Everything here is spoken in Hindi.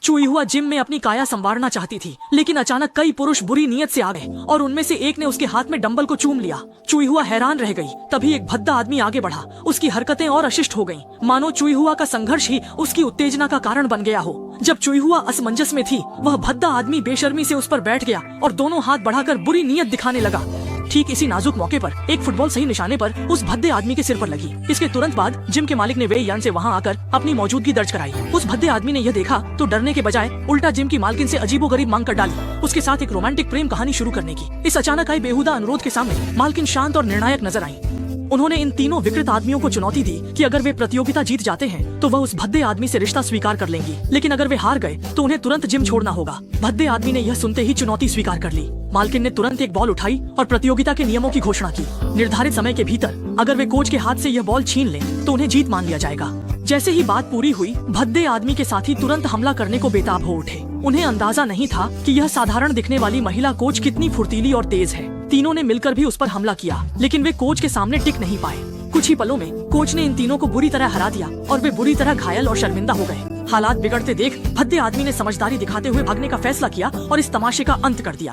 चुई हुआ जिम में अपनी काया संवारना चाहती थी, लेकिन अचानक कई पुरुष बुरी नीयत से आ गए और उनमें से एक ने उसके हाथ में डंबल को चूम लिया। चुई हुआ हैरान रह गई। तभी एक भद्दा आदमी आगे बढ़ा। उसकी हरकतें और अशिष्ट हो गईं, मानो चुई हुआ का संघर्ष ही उसकी उत्तेजना का कारण बन गया हो। जब चुई हुआ असमंजस में थी, वह भद्दा आदमी बेशर्मी से उस पर बैठ गया और दोनों हाथ बढ़ाकर बुरी नीयत दिखाने लगा। ठीक इसी नाजुक मौके पर एक फुटबॉल सही निशाने पर उस भद्दे आदमी के सिर पर लगी। इसके तुरंत बाद जिम के मालिक ने वे यान से वहां आकर अपनी मौजूदगी दर्ज कराई। उस भद्दे आदमी ने यह देखा तो डरने के बजाय उल्टा जिम की मालकिन से अजीबोगरीब मांग कर डाली, उसके साथ एक रोमांटिक प्रेम कहानी शुरू करने की। इस अचानक आई बेहुदा अनुरोध के सामने मालकिन शांत और निर्णायक नजर आई। उन्होंने इन तीनों विकृत आदमियों को चुनौती दी कि अगर वे प्रतियोगिता जीत जाते हैं तो वह उस भद्दे आदमी से रिश्ता स्वीकार कर लेंगी, लेकिन अगर वे हार गए तो उन्हें तुरंत जिम छोड़ना होगा। भद्दे आदमी ने यह सुनते ही चुनौती स्वीकार कर ली। मालकिन ने तुरंत एक बॉल उठाई और प्रतियोगिता के नियमों की घोषणा की। निर्धारित समय के भीतर अगर वे कोच के हाथ से यह बॉल छीन लें तो उन्हें जीत मान लिया जाएगा। जैसे ही बात पूरी हुई, भद्दे आदमी के साथी तुरंत हमला करने को बेताब हो उठे। उन्हें अंदाजा नहीं था कि यह साधारण दिखने वाली महिला कोच कितनी फुर्तीली और तेज है। तीनों ने मिलकर भी उस पर हमला किया, लेकिन वे कोच के सामने टिक नहीं पाए। कुछ ही पलों में कोच ने इन तीनों को बुरी तरह हरा दिया और वे बुरी तरह घायल और शर्मिंदा हो गए। हालात बिगड़ते देख भद्दे आदमी ने समझदारी दिखाते हुए भागने का फैसला किया और इस तमाशे का अंत कर दिया।